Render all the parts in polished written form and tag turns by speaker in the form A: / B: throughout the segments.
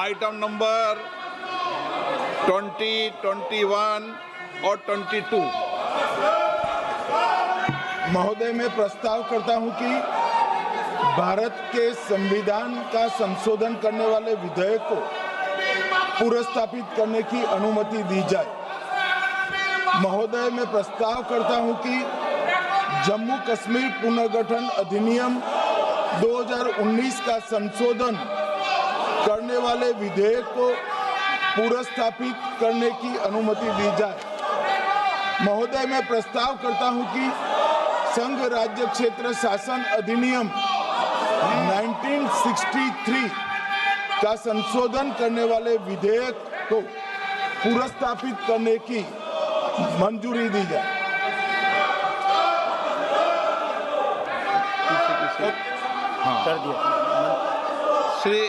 A: Item number 20, 21 और 22।
B: महोदय, मैं प्रस्ताव करता हूं कि भारत के संविधान का संशोधन करने वाले विधेयक को पुनर्स्थापित करने की अनुमति दी जाए। महोदय, मैं प्रस्ताव करता हूं कि जम्मू कश्मीर पुनर्गठन अधिनियम 2019 का संशोधन करने वाले विधेयक को पुनर्स्थापित करने की अनुमति दी जाए। महोदय, मैं प्रस्ताव करता हूं कि संघ राज्य क्षेत्र शासन अधिनियम 1963 का संशोधन करने वाले विधेयक को पुनर्स्थापित करने की मंजूरी दी जाए।
C: कर दिया।
A: श्री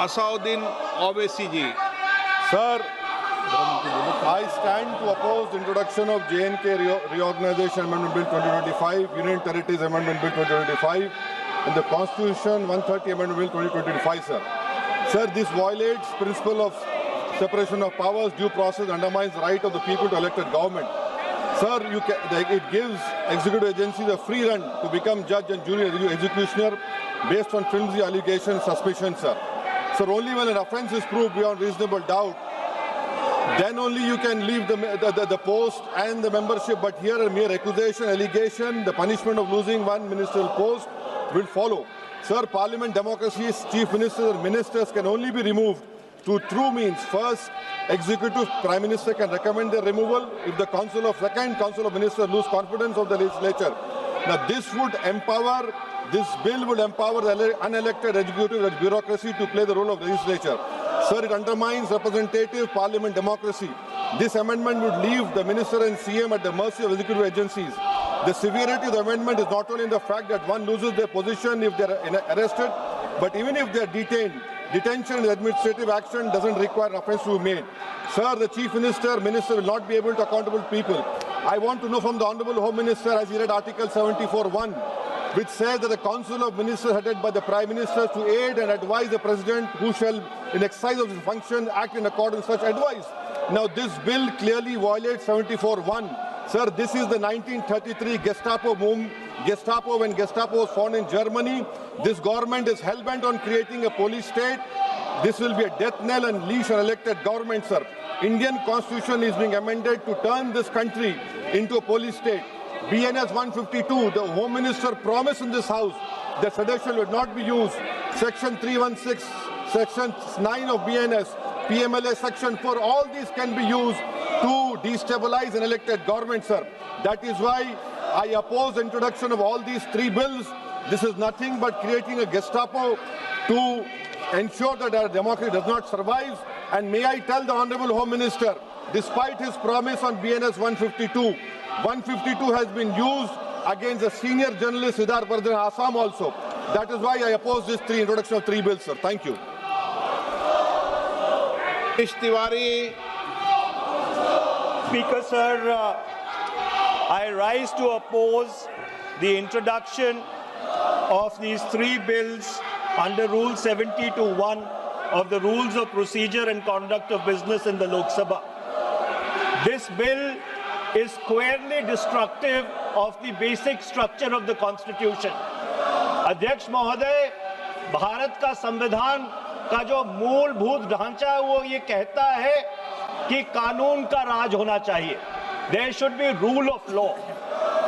A: असाउद्दीन ओवैसी जी।
D: Sir, I stand to oppose the introduction of J&K Reorganization Amendment Bill 2025, Union Territories Amendment Bill 2025, and the Constitution 130 Amendment Bill 2025, sir. Sir, this violates principle of separation of powers, due process, undermines the right of the people to elected government. Sir, it gives executive agencies a free run to become judge and jury and executioner based on flimsy allegations, suspicions, sir. Sir, only when an offence is proved beyond reasonable doubt, then only you can leave the post and the membership. But here a mere accusation, allegation, the punishment of losing one ministerial post will follow. Sir, Parliament democracy's chief ministers and ministers can only be removed through true means. First, executive prime minister can recommend their removal if the second council of ministers lose confidence of the legislature. Now this bill would empower the unelected executive bureaucracy to play the role of legislature. Sir, it undermines representative parliament democracy. This amendment would leave the minister and CM at the mercy of executive agencies. The severity of the amendment is not only in the fact that one loses their position if they are arrested, but even if they are detained. Detention and administrative action doesn't require an offence to be made. Sir, the chief minister will not be able to accountable people. I want to know from the Honourable Home Minister, as he read Article 74(1), which says that the Council of Ministers headed by the Prime Minister to aid and advise the President who shall, in exercise of his function, act in accordance with such advice. Now, this bill clearly violates 74(1). Sir, this is the 1933 Gestapo when Gestapo was found in Germany. This government is hell-bent on creating a police state. This will be a death knell and leash on elected government, sir. Indian Constitution is being amended to turn this country into a police state. BNS 152, the Home Minister promised in this House that sedition would not be used. Section 316, Section 9 of BNS, PMLA Section 4, all these can be used to destabilize an elected government, sir. That is why I oppose the introduction of all these three bills. This is nothing but creating a Gestapo to ensure that our democracy does not survive. And may I tell the Honourable Home Minister, despite his promise on BNS 152, 152 has been used against a senior journalist, Siddharth Vardhan, Assam also. That is why I oppose this introduction of three bills, sir. Thank you.
A: Tiwari.
C: Speaker, sir, I rise to oppose the introduction of these three bills under Rule 70(1) of the Rules of Procedure and Conduct of Business in the Lok Sabha. This bill is squarely destructive of the basic structure of the Constitution. अध्यक्ष महोदय, भारत का संविधान का जो मूलभूत ढांचा है वो ये कहता है कि कानून का राज होना चाहिए. There should be rule of law.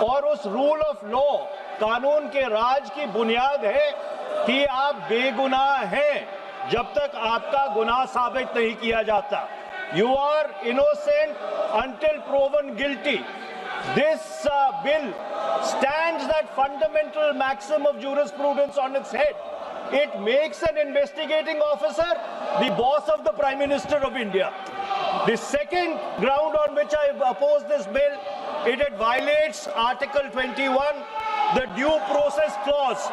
C: और उस rule of law, कानून के राज की बुनियाद है कि आप बेगुनाह हैं जब तक आपका गुनाह साबित नहीं किया जाता. You are innocent until proven guilty. This bill stands that fundamental maxim of jurisprudence on its head. It makes an investigating officer the boss of the Prime Minister of India. The second ground on which I oppose this bill, it violates Article 21 the due process clause,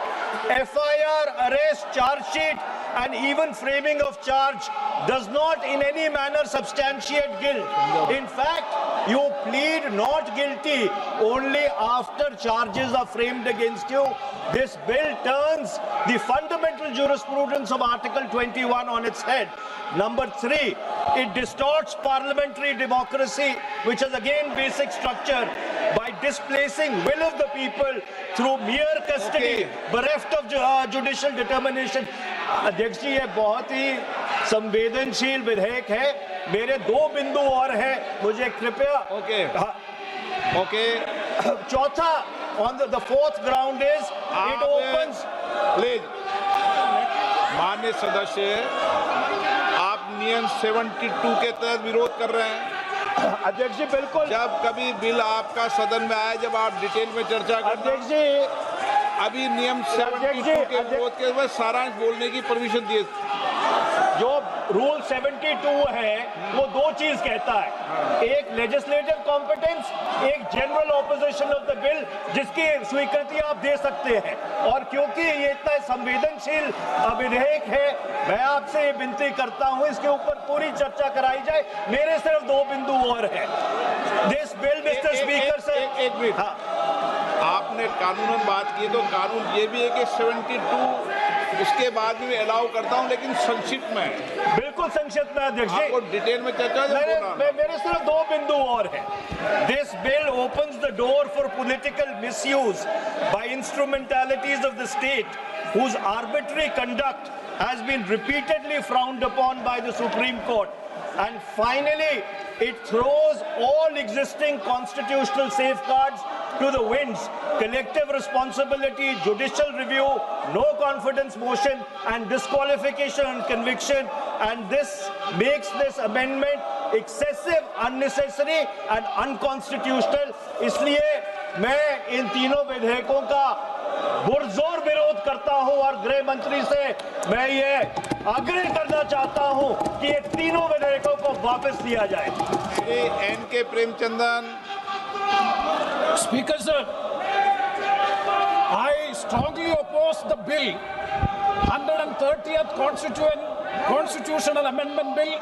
C: FIR, arrest, charge sheet, and even framing of charge does not in any manner substantiate guilt. In fact, you plead not guilty only after charges are framed against you. This bill turns the fundamental jurisprudence of Article 21 on its head. Number 3, it distorts parliamentary democracy, which is again basic structure, by displacing will of the people through mere custody, bereft of judicial determination. अध्यक्ष जी, ये बहुत ही संवेदनशील विधेयक है. मेरे 2 बिंदु और हैं, मुझे कृपया.
A: ओके.
C: चौथा, on the fourth ground is it opens.
A: Please माननीय सदस्य, आप नियम 72 के तहत विरोध कर रहे हैं.
C: अध्यक्ष जी बिल्कुल.
A: जब कभी बिल आपका सदन में आए, जब आप डिटेल में चर्चा करें.
C: अध्यक्ष जी,
A: अभी नियम 72 के विरोध के बाद सारांश बोलने की परमिशन दिए.
C: जो रूल 72 है वो 2 चीज कहता है. एक लेजिस्लेटिव कॉम्पिटेंस, एक general opposition of the bill, जिसकी स्वीकृति आप दे सकते हैं. और क्योंकि ये इतना संवेदनशील विधेयक है, मैं आपसे ये विनती करता हूं इसके ऊपर पूरी चर्चा कराई जाए. मेरे सिर्फ 2 बिंदु और हैं. This bill, mister speaker sir,
A: एक मिनट. आपने कानूनन बात की, तो कानून ये भी है कि 72 उसके बाद भी अलाउ करता हूं, लेकिन संक्षिप्त में.
C: बिल्कुल संक्षिप्त में अध्यक्ष जी.
A: आपको डिटेल में चर्चा
C: मेरे सिर्फ 2 बिंदु और हैं. This bill opens the door for political misuse by instrumentalities of the state whose arbitrary conduct has been repeatedly frowned upon by the Supreme Court. And finally, it throws all existing constitutional safeguards to the winds: collective responsibility, judicial review, no confidence motion, and disqualification and conviction. And this makes this amendment excessive, unnecessary, and unconstitutional. इसलिए मैं इन तीनों विधेयकों का पुरजोर विरोध करता हूं और गृह मंत्री से मैं ये आग्रह करना चाहता हूं कि ये तीनों विधेयकों को वापस लिया जाए.
A: Shri N.K. Premachandran.
E: Speaker sir, I strongly oppose the bill, 130th Constitutional Amendment Bill,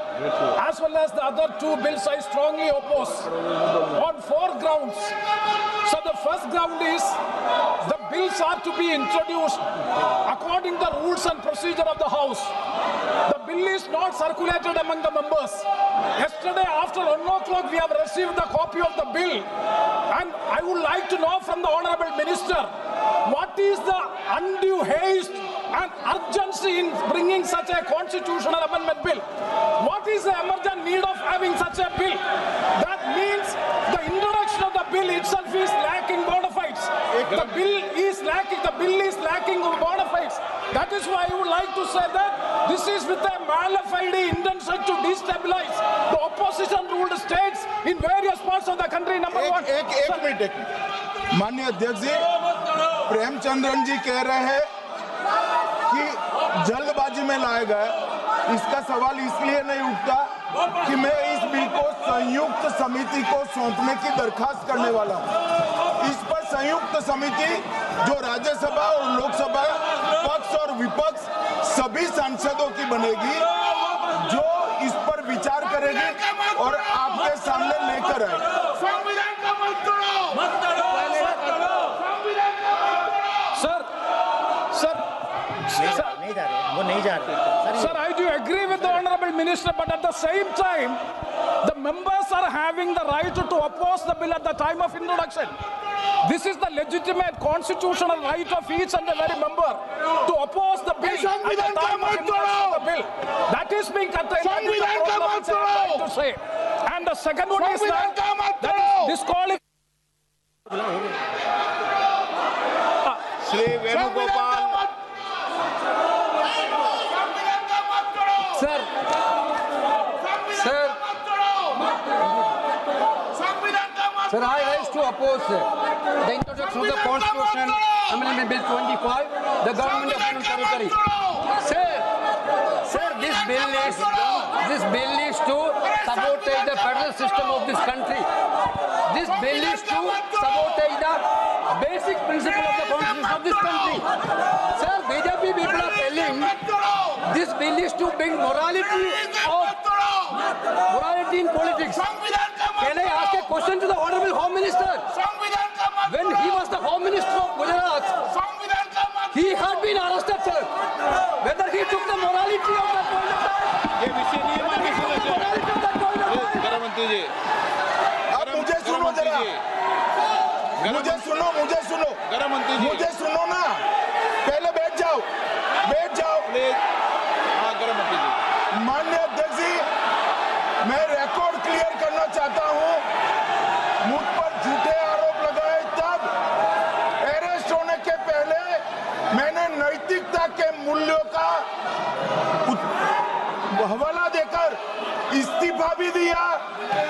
E: as well as the other 2 bills I strongly oppose on 4 grounds. So the first ground is the bills are to be introduced according to the rules and procedure of the House. The bill is not circulated among the members. Yesterday after 1 o'clock we have received the copy of the bill, and I would like to know from the Honorable Minister, what is the undue haste and urgency in bringing such a constitutional amendment bill? What is the emergent need of having such a bill? That means the introduction of the bill itself is lacking bona fides. The bill is lacking bona fides. That is why I would like to say that this is with a mala fide intention to destabilize the opposition ruled states in various parts of the country. Number 1.
B: एक minute. माननीय अध्यक्ष जी, प्रेमचंद्रन जी कह रहे हैं कि जल्दबाजी में लाया गया. इसका सवाल इसलिए नहीं उठता कि मैं इस बिल को संयुक्त समिति को सौंपने की दरखास्त करने वाला हूं. इस पर संयुक्त समिति जो राज्यसभा और लोकसभा पक्ष और विपक्ष सभी सांसदों की बनेगी, जो इस पर विचार करेगी और आपके सामने लेकर आएगी.
E: Sir, I do agree with the Honorable Minister, but at the same time, the members are having the right to oppose the bill at the time of introduction. This is the legitimate constitutional right of each and every member to oppose the bill at the time of introduction of the bill. That is being contained. That is the problem which I am trying to say. And the second one is that is disqualification.
A: Shri Venugopal.
F: Sir, I rise to oppose the introduction of the Constitution Amendment Bill 25, the Government of Union Territory. Sir, this bill is this bill is to sabotage the federal system of this country. This bill is to sabotage the basic principle of the constitution of this country. Sir, BJP people are telling this bill is to bring morality in politics. Can I ask a question to the Honorable Home Minister? When he was the Home Minister of Gujarat, he had been arrested, sir. Whether he took the morality of that point of time,
A: ये विषय नहीं है माननीय सदस्य।
F: morality of that point of time.
A: गृह मंत्री जी,
B: अब मुझे सुनो जरा, मुझे सुनो
A: गृह मंत्री जी,
B: मुझे सुनो ना, पहले बैठ जाओ।
A: प्लीज। हाँ, गृह मंत्री जी।
B: माननीय अध्यक्ष जी, मैं रिकॉर्ड क्लियर करना चाहता हूं। मुझ पर झूठे आरोप लगाए तब अरेस्ट होने के पहले मैंने नैतिकता के मूल्यों का हवाला देकर इस्तीफा भी दिया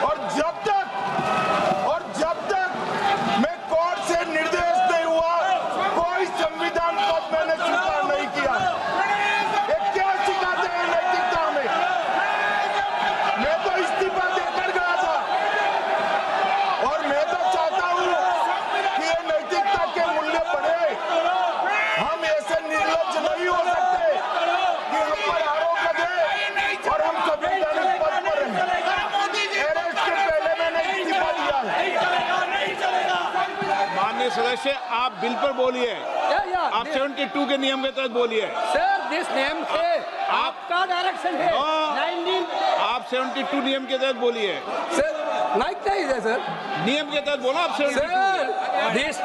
B: और जब तक मैं कोर्ट से निर्देश नहीं हुआ कोई संविधान पद मैंने स्वीकार नहीं किया। ये क्या सिखाते हैं नैतिकता में? मैं तो इस्तीफा देकर गया था और मैं तो चाहता हूं कि ये नैतिकता के मूल्य बढ़े। हम ऐसे निर्लज्ज नहीं हो सकते कि हम पर आरोप लगे और हम संवैधानिक पद पर रहें। अरेस्ट के पहले मैंने इस्तीफा दिया है।
A: माननीय सदस्य, आप बिल पर बोलिए। आप 72 के नियम के तहत बोलिए।
F: Sir, this name है आपका डायरेक्शन है 19
A: आप 72 नियम के तहत बोलिए।
F: सर लाइक नहीं है सर।
A: नियम के तहत बोलो आप 72।
F: सर दिस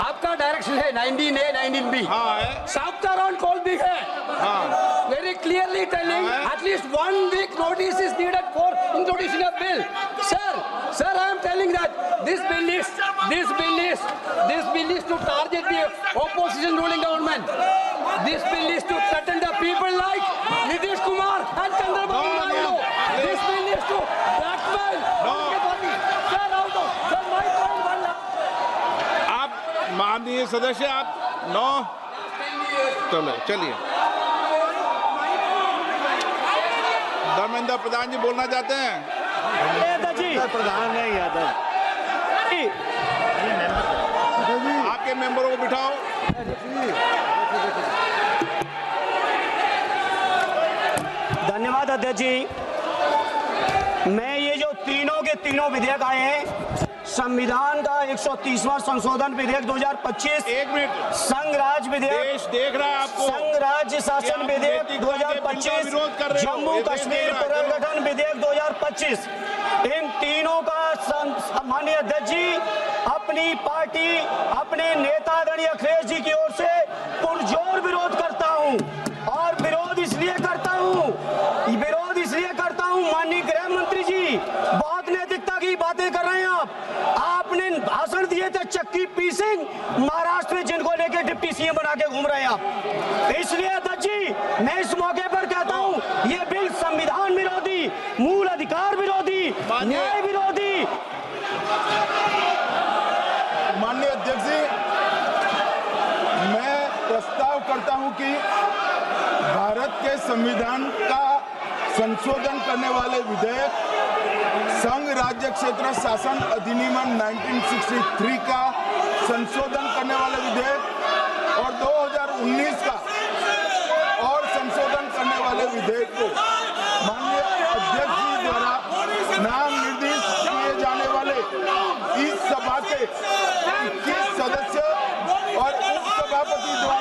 F: आपका डायरेक्शन है 19A 19B।
A: हाँ है।
F: साफ्ता राउंड कॉल भी है।
A: हाँ।
F: Very clearly telling at least 1 week notice is needed for introducing a bill. Sir, I am telling that this bill is to target the opposition ruling government. This bill is to threaten the people like Nitish Kumar and Chandrababu Naidu. This bill is to blackmail. Sir, out of sir, my point one.
A: आप माननीय सदस्य, आप 9 चलिए। धर्मेंद्र प्रधान जी बोलना चाहते हैं?
C: प्रधान है यादव।
A: आपके मेंबरों को बिठाओ।
G: धन्यवाद अध्यक्ष जी। मैं ये जो तीनों के तीनों विधेयक आए हैं, संविधान का 130वां संशोधन विधेयक 2025,
A: 1 मिनट,
G: संघ राज्य विधेयक,
A: देश देख रहा है आपको,
G: संघ राज्य शासन विधेयक 2025, जम्मू कश्मीर पुनर्गठन विधेयक 2025, इन तीनों का माननीय अध्यक्ष जी अपनी पार्टी अपने नेता आदरणीय अखिलेश जी की ओर से पुरजोर विरोध करता हूं। और विरोध इसलिए करता हूं माननीय गृह मंत्री जी, बहुत नैतिकता की बातें कर रहे हैं आपने भाषण दिए थे चक्की पी सिंह महाराष्ट्र में, जिनको लेके डिप्टी सीएम बना के घूम रहे हैं आप। इसलिए अध्यक्ष जी मैं इस मौके पर कहता हूं ये बिल संविधान विरोधी, मूल अधिकार विरोधी, न्याय विरोधी।
B: माननीय अध्यक्ष जी, मैं प्रस्ताव करता हूं कि भारत के संविधान का संशोधन करने वाले विधेयक, संघ राज्य क्षेत्र शासन अधिनियम 1963 का संशोधन करने वाले विधेयक और 2019 का और संशोधन करने वाले विधेयक को माननीय अध्यक्ष जी द्वारा नाम निर्देशित किए जाने वाले इस सभा के 21 सदस्य और उपसभापति द्वारा